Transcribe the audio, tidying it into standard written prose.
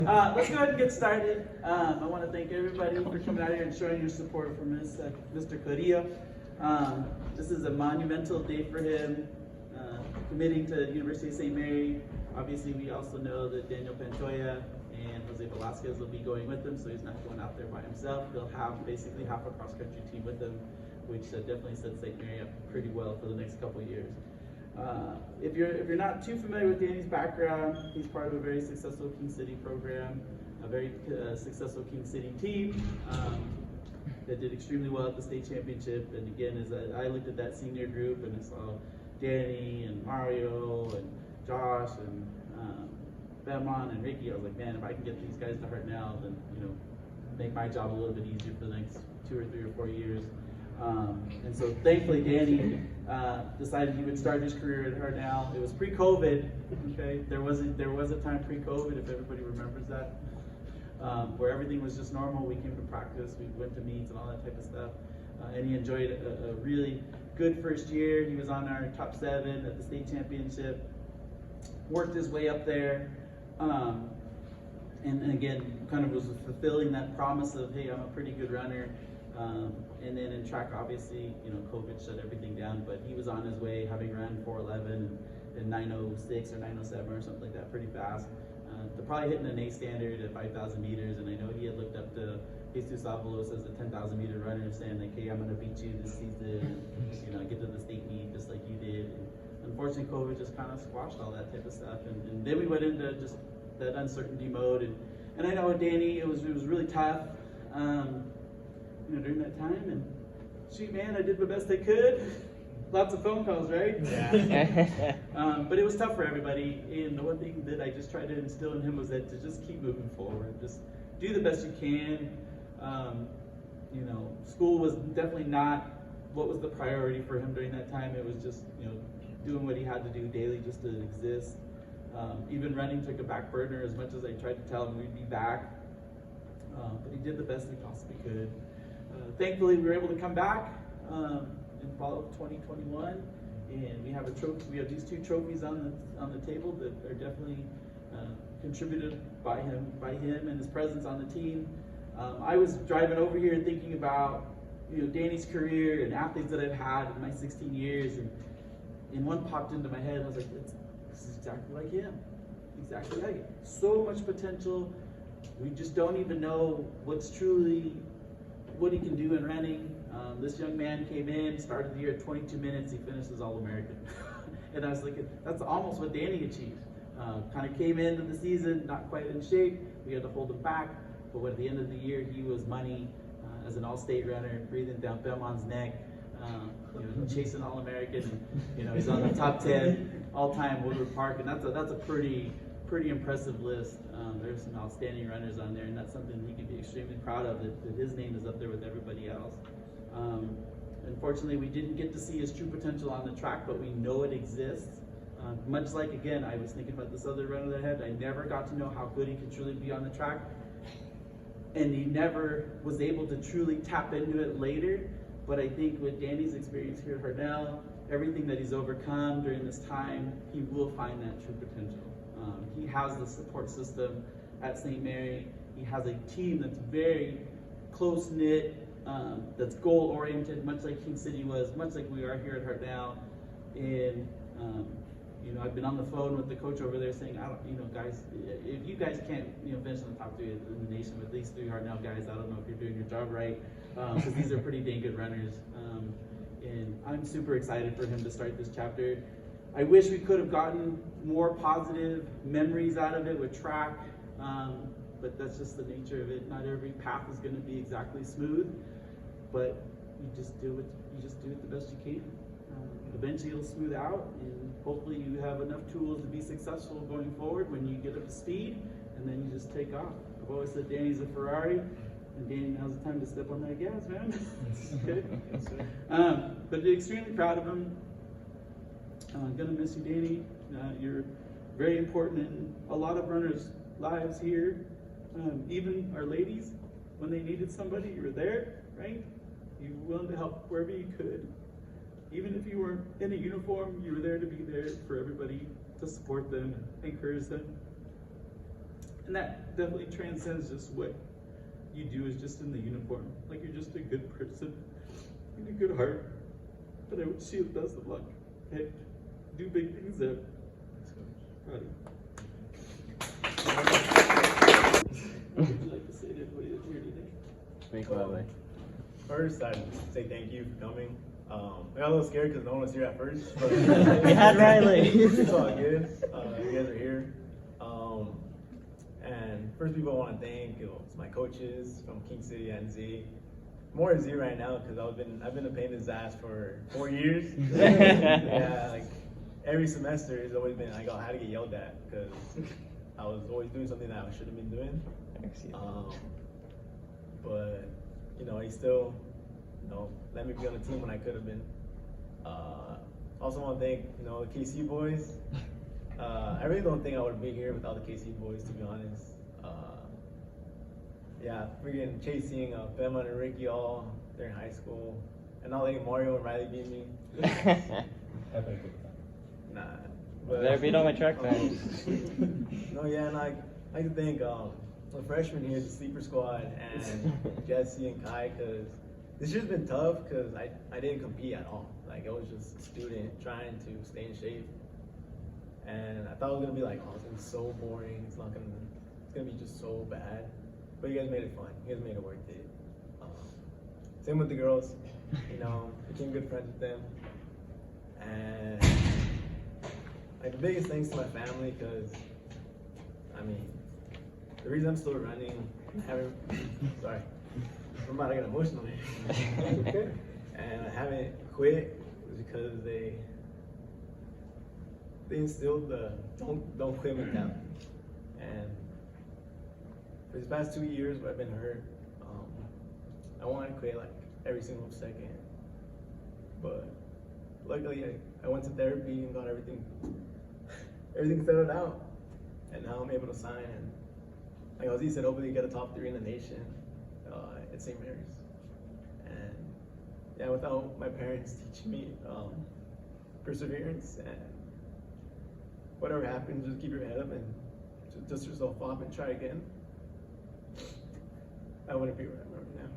Let's go ahead and get started. I want to thank everybody for coming out here and showing your support for Mr. Correa. This is a monumental day for him, committing to the University of St. Mary. Obviously, we also know that Daniel Pantoja and Jose Velasquez will be going with him, so he's not going out there by himself. He'll have basically half a cross-country team with him, which definitely sets St. Mary up pretty well for the next couple of years. If you're not too familiar with Danny's background, he's part of a very successful King City program, a very successful King City team that did extremely well at the state championship. And again, as I looked at that senior group and I saw Danny and Mario and Josh and Peman and Ricky, I was like, man, if I can get these guys to Hartnell, then make my job a little bit easier for the next 2 or 3 or 4 years. And so thankfully Danny decided he would start his career at Hartnell. It was pre-COVID, okay? There was a time pre-COVID, if everybody remembers that, where everything was just normal. We came to practice, we went to meets and all that type of stuff. And he enjoyed a really good first year. He was on our top 7 at the state championship, worked his way up there. And again, kind of was fulfilling that promise of, hey, I'm a pretty good runner. And then in track, obviously, COVID shut everything down, but he was on his way, having run 4:11 and 9:06 or 9:07 or something like that, pretty fast. To probably hitting an A standard at 5,000 meters, and I know he had looked up to Jesus Avalos as a 10,000 meter runner, saying like, hey, I'm going to beat you this season, and get to the state meet just like you did. And unfortunately, COVID just kind of squashed all that type of stuff, and then we went into just that uncertainty mode. And I know with Danny, it was really tough. During that time, and shoot, man, I did the best I could. Lots of phone calls, right? Yeah. But it was tough for everybody, and the one thing that I just tried to instill in him was that to just keep moving forward, just do the best you can. School was definitely not what was the priority for him during that time. It was just, doing what he had to do daily just to exist. Even running took a back burner, as much as I tried to tell him we'd be back. But he did the best he possibly could. Thankfully, we were able to come back in fall of 2021, and we have a trophy. We have these 2 trophies on the table that are definitely contributed by him and his presence on the team. I was driving over here thinking about Danny's career and athletes that I've had in my 16 years, and one popped into my head. And I was like, this is exactly like him, exactly like him. So much potential. We just don't even know what he can do in running. This young man came in, started the year at 22 minutes, he finished as All-American. And I was like, that's almost what Danny achieved. Kind of came into the season, not quite in shape, we had to hold him back, but at the end of the year, he was money as an all-state runner, breathing down Peman's neck, chasing All-American, he's on the top 10 all-time Woodward Park, and that's a pretty impressive list. There's some outstanding runners on there, and that's something he can be extremely proud of, that his name is up there with everybody else. Unfortunately, we didn't get to see his true potential on the track, but we know it exists. Much like, again, I was thinking about this other runner that I had, I never got to know how good he could truly be on the track, and he never was able to truly tap into it later. But I think with Danny's experience here at Hartnell, everything that he's overcome during this time, he will find that true potential. He has the support system at St. Mary. He has a team that's very close-knit, that's goal-oriented, much like King City was, much like we are here at Hartnell. And, I've been on the phone with the coach over there saying, guys, if you guys can't, finish in the top 3 in the nation with these 3 Hartnell guys, I don't know if you're doing your job right, because these are pretty dang good runners. And I'm super excited for him to start this chapter. I wish we could have gotten more positive memories out of it with track, but that's just the nature of it. Not every path is going to be exactly smooth, but you just do it the best you can. Eventually it'll smooth out, and hopefully you have enough tools to be successful going forward when you get up to speed, and then you just take off. I've always said Danny's a Ferrari, and Danny, now's the time to step on that gas, man. Okay? But extremely proud of him. Gonna miss you, Danny. You're very important in a lot of runners' lives here. Even our ladies, when they needed somebody, you were there, right? You were willing to help wherever you could. Even if you weren't in a uniform, you were there to be there for everybody, to support them, encourage them. And that definitely transcends just what you do is just in the uniform. Like you're just a good person, and a good heart. But I wish you the best of luck. Okay? Do big things there. So, proud of you. What would you like to say to everybody that's here today? Speak loudly. First, I'd say thank you for coming. I got a little scared because no one was here at first, but We had Riley. it's all good. You guys are here. And first people I want to thank is my coaches from King City and Z. More Z right now because I've been a pain in his ass for 4 years. Yeah, like every semester it's always been like, oh, I had to get yelled at because I was always doing something that I shouldn't have been doing. But you know, he still, let me be on the team when I could have been. Also want to thank, the KC boys. I really don't think I would be here without the KC boys, to be honest. Yeah, freaking chasing Peman and Ricky all during high school, and not letting Mario and Riley beat me. Nah. But, Better beat all my track fans. No, yeah, and I like to thank the freshmen here, the sleeper squad, and Jesse and Kai, because this year's been tough because I didn't compete at all. Like, I was just a student trying to stay in shape. And I thought it was gonna be like, oh, it's gonna be so boring. It's gonna be just so bad. But you guys made it fun. You guys made it worth it. Same with the girls. Became good friends with them. And like the biggest thanks to my family, because the reason I'm still running, sorry, I'm about to get emotional here. Okay. And I haven't quit is because they instilled the don't quit mentality. And for these past 2 years where I've been hurt, I wanted to quit like every single second. But luckily I went to therapy and got everything settled out. And now I'm able to sign, and like Ozzy said, hopefully get a top 3 in the nation at St. Mary's. And yeah, without my parents teaching me perseverance and whatever happens, just keep your head up and just dust yourself off and try again, I wouldn't be where I am right now.